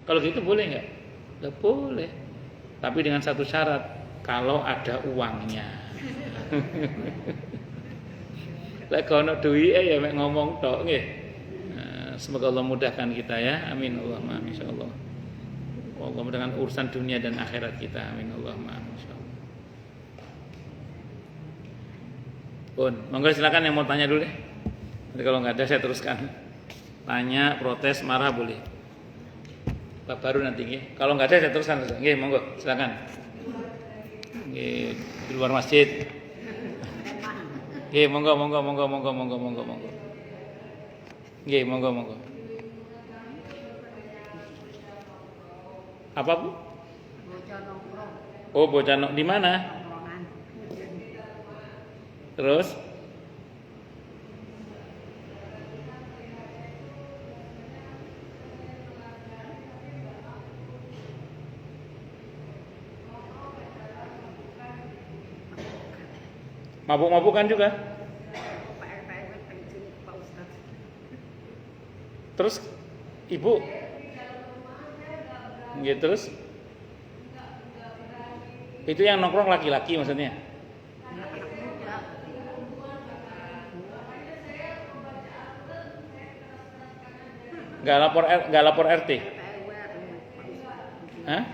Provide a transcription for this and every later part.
Kalau gitu boleh nggak? Nggak boleh. Tapi dengan satu syarat, kalau ada uangnya. Lek kono duwike ya mek ngomong tok nggih. Semoga Allah mudahkan kita ya. Amin Allahumma insyaallah. Allah mudahkan urusan dunia dan akhirat kita. Amin Allahumma insyaallah. Pun, monggo silakan yang mau tanya dulu deh. Nanti kalau nggak ada saya teruskan. Tanya, protes, marah boleh. Bab baru nanti nggih. Kalau nggak ada saya teruskan. Nggih, monggo silakan. Nggih, di luar masjid. Nggih, monggo. Nggih, monggo. Apa Bu? Bocah nongkrong. Oh, bocah di mana? Nongkrongan. Terus? Mabuk-mabukan juga. Pak RT pengen Pak Ustaz. Terus Ibu nggih terus itu yang nongkrong laki-laki maksudnya? Anak-anak muda. Nggak lapor RT? Hah?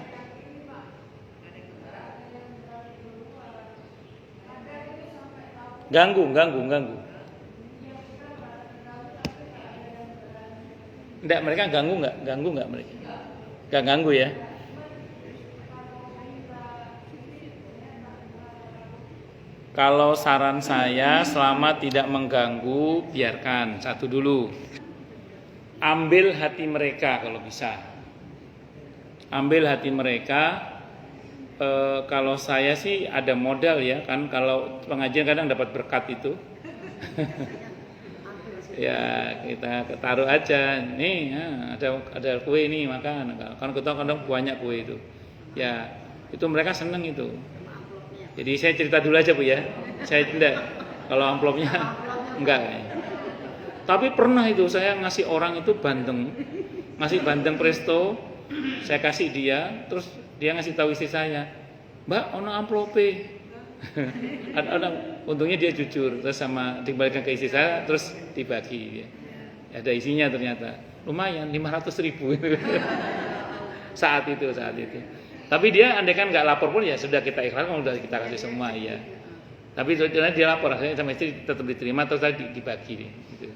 Ganggu. Enggak, mereka ganggu nggak mereka? Nggak ganggu ya? Kalau saran saya selama tidak mengganggu, biarkan satu dulu. Ambil hati mereka kalau bisa. Ambil hati mereka. Kalau saya sih ada modal ya kan, kalau pengajian kadang dapat berkat itu. Ya kita taruh aja nih ya, ada kue ini makan kan kadang banyak kue itu ya itu mereka seneng itu. Jadi saya cerita dulu aja Bu ya, saya tidak kalau amplopnya enggak ya. Tapi pernah itu saya ngasih orang itu ngasih bandeng presto, saya kasih dia, terus dia ngasih tahu istri saya, Mbak ono amplope. Untungnya dia jujur, terus sama dikembalikan ke istri saya, terus dibagi. Ada isinya ternyata, lumayan 500.000 saat itu. Tapi dia andaikan nggak lapor pun ya sudah kita ikhlaskan, sudah kita kasih semua ya. Tapi sebenarnya dia lapor, akhirnya sama istri tetap diterima, terus tadi dibagi. Gitu.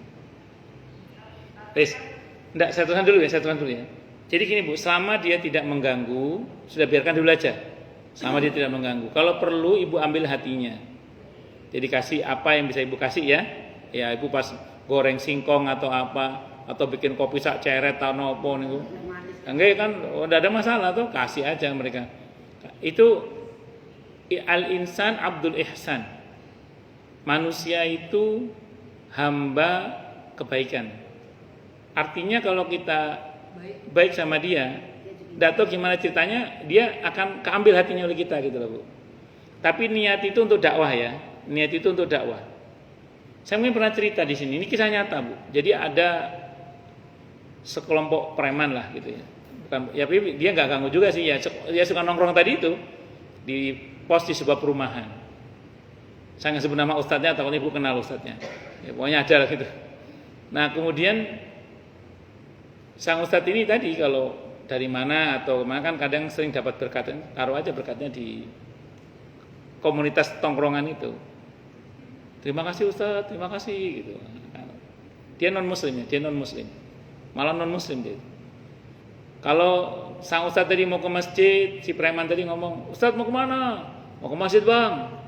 Saya teruskan dulu ya. Jadi gini Bu, selama dia tidak mengganggu, sudah biarkan dulu aja. Sama dia tidak mengganggu. Kalau perlu Ibu ambil hatinya. Jadi kasih apa yang bisa Ibu kasih ya. Ya Ibu pas goreng singkong atau apa, atau bikin kopi sak ceret atau nopo niku. Enggak kan udah ada masalah tuh, kasih aja mereka. Itu al-insan abdul ihsan. Manusia itu hamba kebaikan. Artinya kalau kita baik sama dia, tidak tahu gimana ceritanya, dia akan keambil hatinya oleh kita gitu loh Bu. Tapi niat itu untuk dakwah ya, Saya mungkin pernah cerita di sini, ini kisah nyata Bu. Jadi ada sekelompok preman lah gitu ya. Bukan, ya dia nggak ganggu juga sih ya. Dia suka nongkrong tadi itu di pos di sebuah perumahan. Saya nggak sebut nama ustadznya atau Ibu kenal ustadznya. Ya, pokoknya ada lah gitu. Nah kemudian sang ustadz ini tadi kalau dari mana atau kemana kan kadang sering dapat berkat, taruh aja berkatnya di komunitas tongkrongan itu. Terima kasih Ustaz, terima kasih gitu. Dia non muslim, malah non muslim dia. Kalau sang Ustaz tadi mau ke masjid, si preman tadi ngomong, Ustaz mau kemana? Mau ke masjid Bang.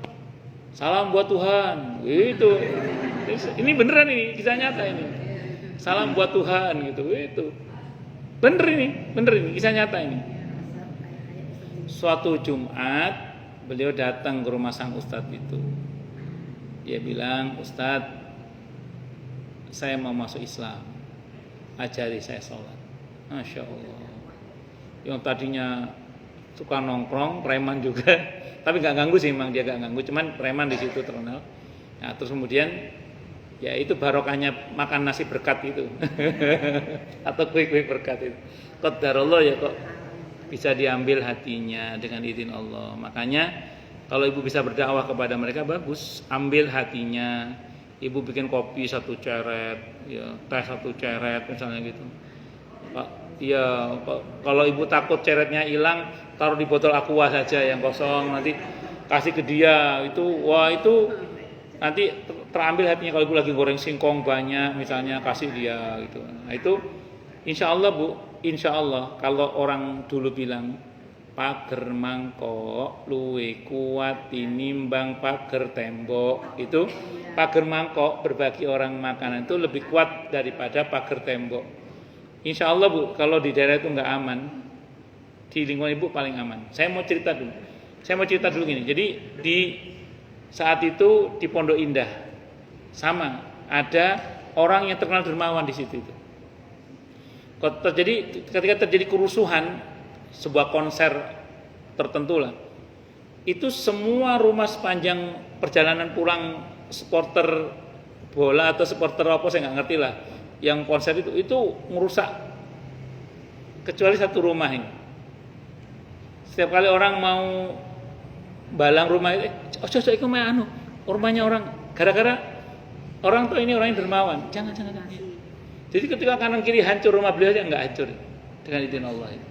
Salam buat Tuhan, gitu. Ini beneran ini, kisah nyata ini. Salam buat Tuhan gitu, itu. Bener ini, kisah nyata ini. Suatu Jumat, beliau datang ke rumah sang ustadz itu. Dia bilang, Ustadz, saya mau masuk Islam. Ajari saya sholat. Masya Allah. Yang tadinya suka nongkrong, preman juga. Tapi gak ganggu sih, memang dia gak ganggu. Cuman preman di situ terkenal. Nah, terus kemudian Ya itu barokahnya makan nasi berkat itu. Atau kue-kue berkat itu. Qadarullah ya kok bisa diambil hatinya dengan izin Allah. Makanya kalau ibu bisa berdakwah kepada mereka bagus, ambil hatinya. Ibu bikin kopi 1 ceret, ya, teh 1 ceret misalnya gitu. Ya, kalau ibu takut ceretnya hilang, taruh di botol aqua saja yang kosong, nanti kasih ke dia. Itu nanti terambil hatinya. Kalau ibu lagi goreng singkong banyak misalnya, kasih dia gitu. Nah itu insya Allah Bu, insya Allah kalau orang dulu bilang pager mangkok luwe kuat tinimbang pager tembok, itu pager mangkok berbagi orang makanan itu lebih kuat daripada pager tembok. Insya Allah Bu, kalau di daerah itu nggak aman, di lingkungan ibu paling aman. Saya mau cerita dulu gini. Jadi di saat itu di Pondok Indah sama ada orang yang terkenal dermawan di situ itu. Ketika terjadi kerusuhan sebuah konser tertentu lah, itu semua rumah sepanjang perjalanan pulang supporter bola atau supporter apa saya nggak ngerti lah, yang konser itu merusak, kecuali satu rumah ini. Setiap kali orang mau balang rumah itu, itu mah rumahnya orang, gara-gara orang tuh ini orang yang dermawan, jangan. Jadi ketika kanan kiri hancur, rumah beliau aja nggak hancur dengan izin Allah itu.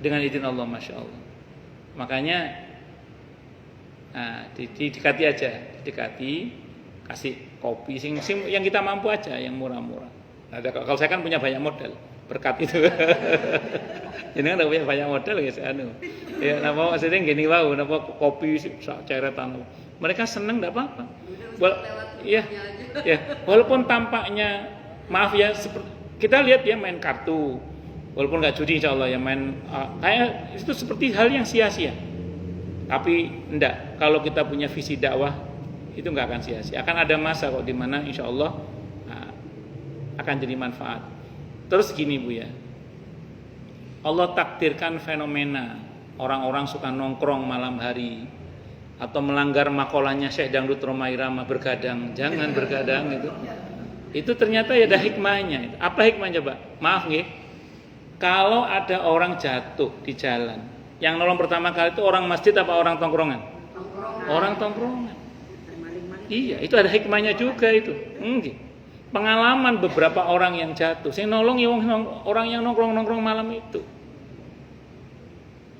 Dengan izin Allah, masya Allah. Makanya didekati aja, kasih kopi sing yang kita mampu aja, yang murah-murah. Nah, kalau saya kan punya banyak modal berkat itu. Ini kan punya banyak modal guys, ya napa maksudnya gini wow, napa kopi ceretan. Mereka seneng enggak apa-apa. Ya, walaupun tampaknya maaf ya, kita lihat ya main kartu, walaupun nggak judi insya Allah ya main kayak itu seperti hal yang sia-sia. Tapi enggak, kalau kita punya visi dakwah itu nggak akan sia-sia. Akan ada masa kok di mana insya Allah akan jadi manfaat. Terus gini Bu ya, Allah takdirkan fenomena orang-orang suka nongkrong malam hari atau melanggar makolahnya Syekh Dangdut Rhoma Irama, bergadang, jangan bergadang gitu. Itu ternyata ya ada hikmahnya. Apa hikmahnya Pak? Maaf nggih. Kalau ada orang jatuh di jalan, yang nolong pertama kali itu orang masjid apa orang tongkrongan? Orang tongkrongan. Iya, itu ada hikmahnya juga itu. Pengalaman beberapa orang yang jatuh, saya nolong ya orang yang nongkrong malam itu.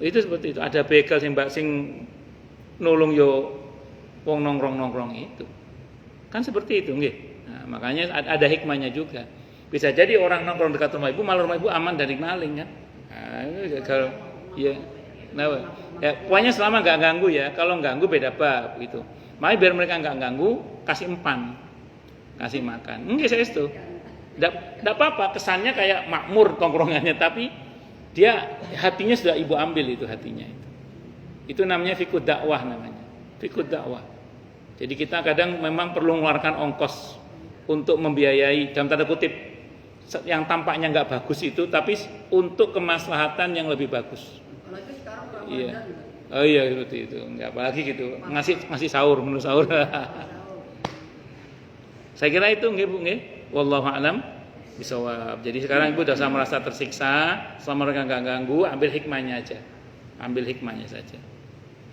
Itu seperti itu. Ada begal sing nolong yo wong nongkrong itu. Kan seperti itu nggih. Nah, makanya ada hikmahnya juga. Bisa jadi orang nongkrong dekat rumah ibu, malah rumah ibu aman dari maling kan. Nah, kalau ya, pokoknya selama nggak ganggu ya. Kalau ganggu beda bab gitu. Makanya biar mereka nggak ganggu, kasih empan, kasih makan. Enggak saya itu. Nggak apa-apa. Kesannya kayak makmur tongkrongannya, tapi dia hatinya sudah ibu ambil itu hatinya itu. Itu namanya fiqh dakwah namanya. Fiqh dakwah. Jadi kita kadang memang perlu mengeluarkan ongkos untuk membiayai dalam tanda kutip yang tampaknya nggak bagus itu, tapi untuk kemaslahatan yang lebih bagus. Apalagi sekarang Ramadan. Iya. Oh iya seperti itu. Nggak apalagi gitu. Ngasih sahur, menu sahur. Saya kira itu nggih Bu nggih. Wallahu a'lam bishawab. Jadi sekarang Ibu sudah merasa tersiksa, selama mereka nggak ganggu, ambil hikmahnya aja. Ambil hikmahnya saja.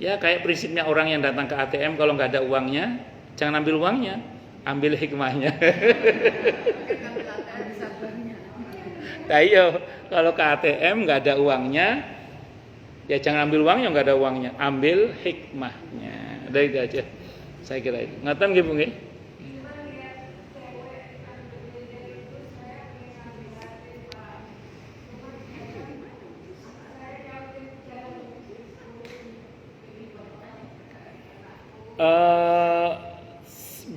Ya kayak prinsipnya orang yang datang ke ATM, kalau nggak ada uangnya, jangan ambil uangnya, ambil hikmahnya. Nah iya, kalau ke ATM nggak ada uangnya, ya jangan ambil uangnya, nggak ada uangnya, ambil hikmahnya. Udah itu aja. Saya kira itu. Ngatan nggih Bu nggih?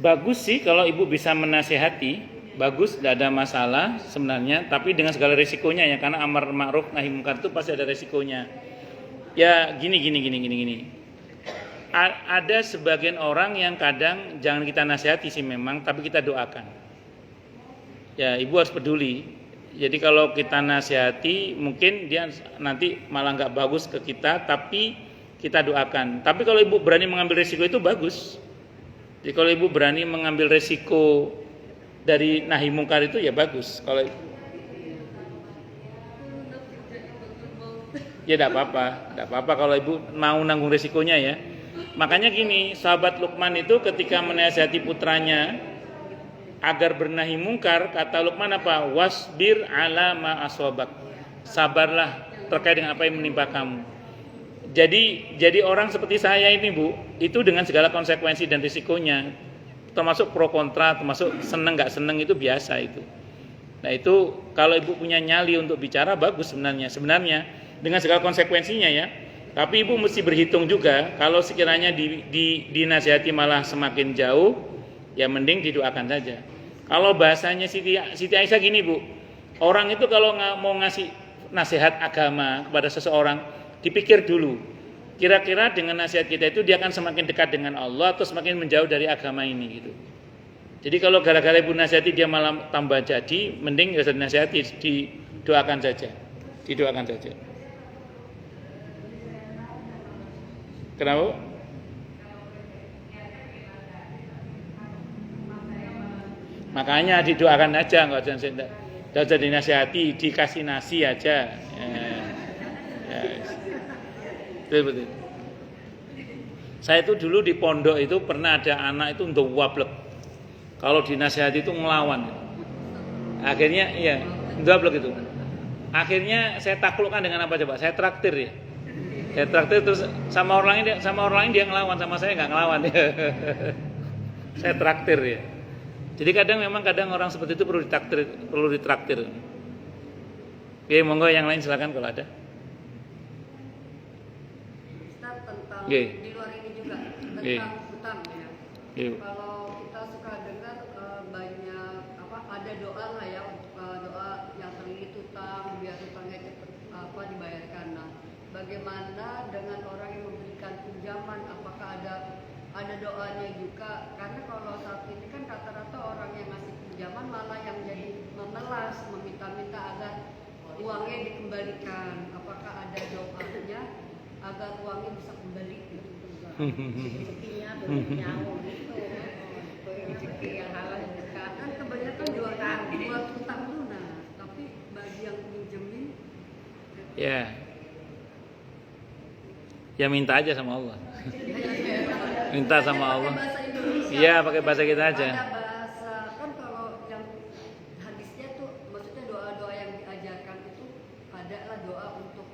Bagus sih kalau ibu bisa menasehati, bagus, tidak ada masalah sebenarnya, tapi dengan segala risikonya ya, karena amar ma'ruf nahi munkar itu pasti ada risikonya. Ya gini. Ada sebagian orang yang kadang jangan kita nasihati sih memang, tapi kita doakan. Ya ibu harus peduli. Jadi kalau kita nasihati, mungkin dia nanti malah nggak bagus ke kita, tapi kita doakan. Tapi kalau ibu berani mengambil risiko itu bagus. Jadi kalau ibu berani mengambil resiko dari nahi mungkar itu ya bagus. Kalau ya tidak apa-apa kalau ibu mau nanggung risikonya ya. Makanya gini, sahabat Luqman itu ketika menasihati putranya agar bernahi mungkar, kata Luqman apa? Wasbir ala ma aswabak. Sabarlah terkait dengan apa yang menimpa kamu. Jadi orang seperti saya ini Bu, itu dengan segala konsekuensi dan risikonya, termasuk pro kontra, termasuk seneng nggak seneng itu biasa itu. Nah itu kalau ibu punya nyali untuk bicara bagus sebenarnya dengan segala konsekuensinya ya. Tapi ibu mesti berhitung juga kalau sekiranya dinasihati malah semakin jauh, ya mending didoakan saja. Kalau bahasanya Siti Aisyah gini Bu, orang itu kalau mau ngasih nasihat agama kepada seseorang, dipikir dulu. Kira-kira dengan nasihat kita itu dia akan semakin dekat dengan Allah atau semakin menjauh dari agama ini gitu. Jadi kalau gara-gara ibu nasihati dia malah tambah jadi, mending gak usah dinasihati, didoakan saja. Didoakan saja. Kenapa? Makanya didoakan aja, nggak usah dinasihati, dikasih nasi aja. Ya. Betul. Saya itu dulu di pondok itu pernah ada anak itu untuk wablek. Kalau dinasihati itu ngelawan. Akhirnya iya, wablek itu. Akhirnya saya taklukkan dengan apa coba? Saya traktir ya. Saya traktir terus sama orang lain dia ngelawan, sama saya nggak ngelawan. Saya traktir ya. Jadi kadang orang seperti itu perlu ditraktir. Oke, monggo yang lain silakan kalau ada. Ustaz, tentang Oke. di luar ini juga Oke. tentang hutang ya. Oke. Kalau kita suka dengar banyak ada doa lah ya, doa yang terlilit hutang biar hutangnya cepat dibayarkan. Nah, bagaimana dengan orang yang memberikan pinjaman? Apakah ada doanya juga? Karena kalau saat ini kan rata-rata orang yang ngasih pinjaman malah yang jadi memelas, meminta-minta agar uangnya dikembalikan. Apakah ada doanya agar uangnya bisa kembali gitu? Rezekinya bernyawa gitu. Rezeki yang halal dekat. Kan kebanyakan buat utang lunas, tapi bagi yang pinjemin Ya minta aja sama Allah. Minta sama Allah. Iya, pakai bahasa kita aja. Ada bahasa kan kalau yang hadisnya tuh maksudnya doa-doa yang diajarkan itu adalah doa untuk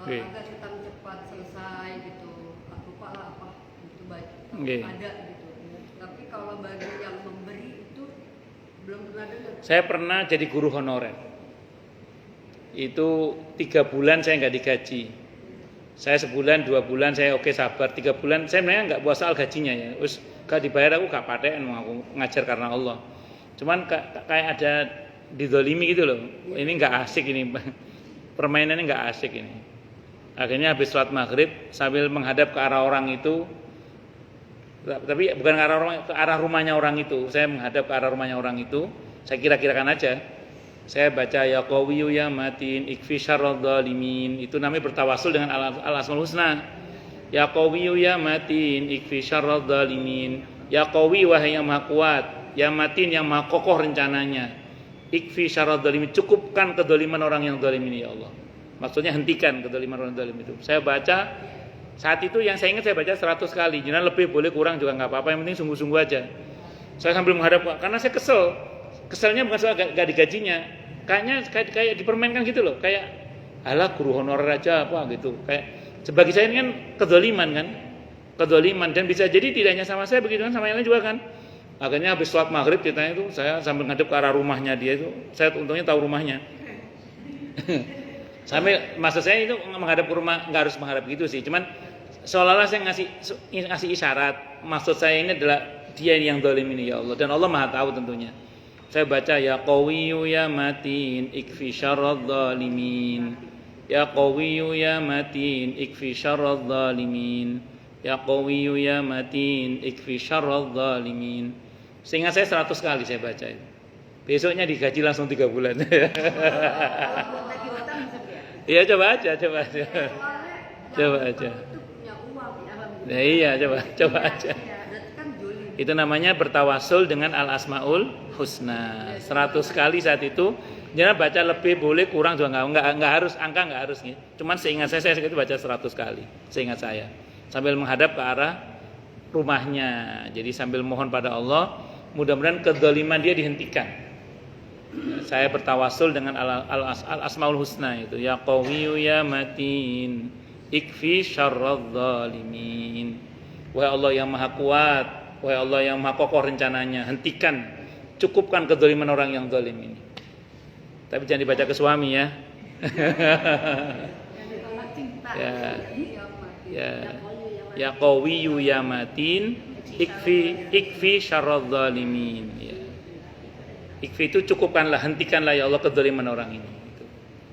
agar hutang cepat selesai gitu. Lupa lah apa itu baik. Ada gitu. Tapi kalau bagi yang memberi itu belum pernah dengar. Saya pernah jadi guru honorer. Itu 3 bulan saya nggak digaji. Saya sebulan, 2 bulan saya oke sabar, 3 bulan saya sebenarnya nggak buat soal gajinya ya. Terus gak dibayar aku gak paten, aku ngajar karena Allah. Cuman kayak ada didolimi gitu loh. Ini nggak asik ini, permainannya nggak asik ini. Akhirnya habis sholat maghrib sambil menghadap ke arah orang itu, tapi bukan ke arah rumahnya orang itu. Saya menghadap ke arah rumahnya orang itu. Saya kira-kirakan aja. Saya baca ya qawiyyu ya matin ikfi syarrad dzalimin. Itu namanya bertawasul dengan al-asmaul husna. Ya qawiyyu ya matin ikfi syarrad dzalimin. Ya qawi wahai yang maha kuat, ya matin yang maha kokoh rencananya. Ikfi syarrad dzalimin, cukupkan kedoliman orang yang zalim ini ya Allah. Maksudnya hentikan kedoliman orang zalim itu. Saya baca saat itu yang saya ingat saya baca 100 kali. Jangan lebih boleh kurang juga enggak apa-apa, yang penting sungguh-sungguh aja. Saya sambil menghadap karena saya kesel. Keselnya bukan soal gak digajinya, kayaknya kayak dipermainkan gitu loh, kayak alah guru honorer aja apa gitu. Kayak sebagai saya ini kan kedoliman dan bisa jadi tidak hanya sama saya begitu kan, sama yang lain juga kan. Akhirnya habis sholat maghrib ceritanya itu saya sambil ngadep ke arah rumahnya dia itu, saya untungnya tahu rumahnya. Sampai maksud saya itu menghadap ke rumah, nggak harus menghadap gitu sih, cuman seolah-olah saya ngasih isyarat. Maksud saya ini adalah dia yang zalim ini ya Allah, dan Allah Maha tahu tentunya. Saya baca ya qawiyyu ya matin ikfi syarrad dzalimin. Ya qawiyyu ya matin ikfi syarrad dzalimin. Ya qawiyyu ya matin ikfi syarrad dzalimin. Sehingga saya 100 kali saya baca itu. Besoknya digaji langsung 3 bulan. Iya coba aja. Coba aja. Itu punya uang ya. Nah, iya coba aja. Berarti kan jolim Itu namanya bertawasul dengan al-asmaul husna. 100 kali saat itu. Jangan baca lebih boleh, kurang juga nggak harus, angka nggak harus nih. Cuman seingat saya itu baca 100 kali, seingat saya. Sambil menghadap ke arah rumahnya. Jadi sambil mohon pada Allah, mudah-mudahan kedzaliman dia dihentikan. Saya bertawasul dengan al-asmaul husna itu. Ya Qawiyyu ya Matin, ikfi syarradz zalimin. Wahai Allah yang Maha Kuat, wahai Allah yang Maha Kokoh rencananya, hentikan, cukupkan kedzaliman orang yang zalim ini. Tapi jangan dibaca ke suami ya. Ya Qawiyyu ya Matin, ikfi syarradz zalimin. Ya. Ikfi itu cukupkanlah, hentikanlah ya Allah kedzaliman orang ini. Gitu.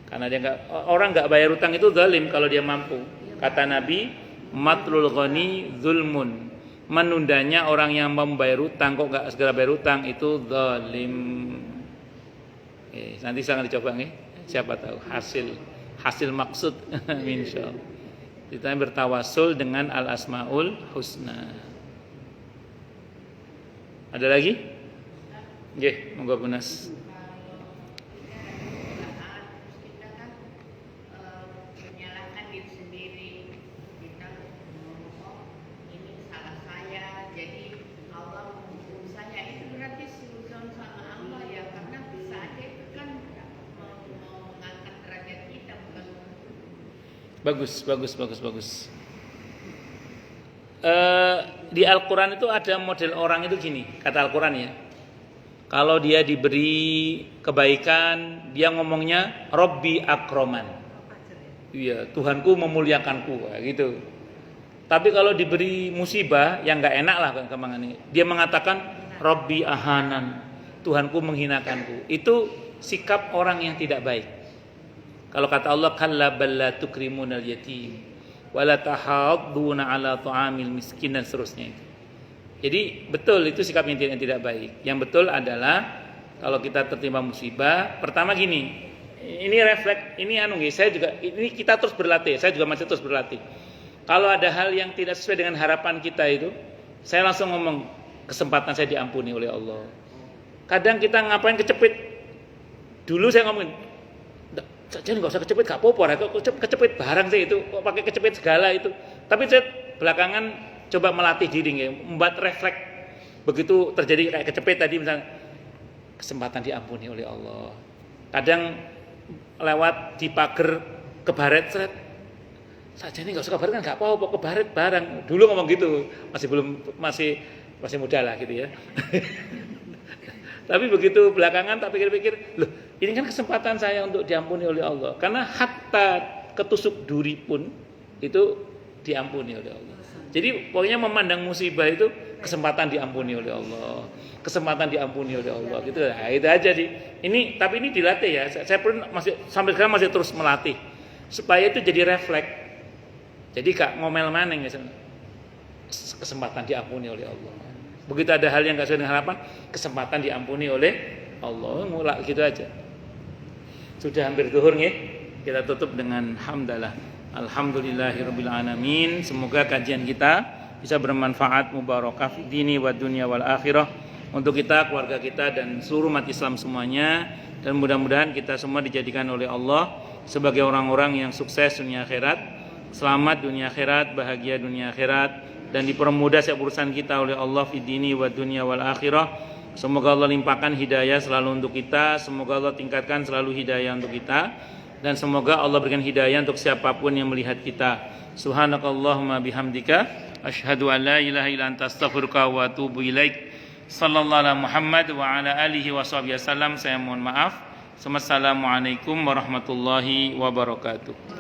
Karena dia orang nggak bayar utang itu zalim kalau dia mampu. Kata Nabi, matlul ghani zulmun. Menundanya orang yang mau membayar utang kok nggak segera bayar utang itu zalim. Nanti sangat dicoba nih. Siapa tahu hasil maksud insyaallah. Kita bertawasul dengan al-asmaul husna. Ada lagi? Nggih, monggo Bu Nas. Bagus. Di Al-Quran itu ada model orang itu gini, kata Al-Quran ya. Kalau dia diberi kebaikan, dia ngomongnya Robbi akroman. Iya, Tuhanku memuliakanku, gitu. Tapi kalau diberi musibah yang nggak enak lah kembangannya, dia mengatakan Robbi ahanan, Tuhanku menghinakanku. Itu sikap orang yang tidak baik. Kalau kata Allah, kalla balla tukrimunal yatim wala tahadduna ala ta'amil miskin dan seterusnya itu. Jadi betul itu sikap yang tidak baik. Yang betul adalah kalau kita tertimpa musibah, pertama gini. Ini refleks, ini ini kita terus berlatih. Saya juga masih terus berlatih. Kalau ada hal yang tidak sesuai dengan harapan kita itu, saya langsung ngomong, kesempatan saya diampuni oleh Allah. Kadang kita ngapain kecepit. Dulu saya ngomongin, jangan nggak usah kecepit, gak apa-apa, kecepit barang sih itu, kok pakai kecepit segala itu. Tapi saya belakangan coba melatih diri, ya, membuat refleks. Begitu terjadi kayak kecepit tadi misalnya, kesempatan diampuni oleh Allah. Kadang lewat di pagar kebaret, saja ini nggak usah kebaret kan nggak apa-apa, kebaret barang. Dulu ngomong gitu, masih muda lah gitu ya. Tapi begitu belakangan tak pikir-pikir, loh ini kan kesempatan saya untuk diampuni oleh Allah. Karena hatta ketusuk duri pun itu diampuni oleh Allah. Jadi pokoknya memandang musibah itu kesempatan diampuni oleh Allah. Kesempatan diampuni oleh Allah gitu. Nah, itu aja sih. Tapi ini dilatih ya. Saya pun sampai sekarang masih terus melatih supaya itu jadi refleks. Jadi gak ngomel maneng ya. Kesempatan diampuni oleh Allah. Begitu ada hal yang gak sesuai dengan harapan, kesempatan diampuni oleh Allah. Mulai gitu aja. Sudah hampir zuhur nih. Kita tutup dengan hamdalah. Alhamdulillahirabbil alamin. Semoga kajian kita bisa bermanfaat, mubarakah fi dini wa dunya wal akhirah untuk kita, keluarga kita dan seluruh umat Islam semuanya, dan mudah-mudahan kita semua dijadikan oleh Allah sebagai orang-orang yang sukses dunia akhirat, selamat dunia akhirat, bahagia dunia akhirat, dan dipermudah setiap urusan kita oleh Allah fi dini wa dunya wal akhirah. Semoga Allah limpahkan hidayah selalu untuk kita, semoga Allah tingkatkan selalu hidayah untuk kita, dan semoga Allah berikan hidayah untuk siapapun yang melihat kita. Subhanakallahumma bihamdika asyhadu an la ilaha illa anta astaghfiruka wa atubu ilaik. Sallallahu alaihi Muhammad wa ala alihi washabihi wasallam. Saya mohon maaf. Wassalamualaikum warahmatullahi wabarakatuh.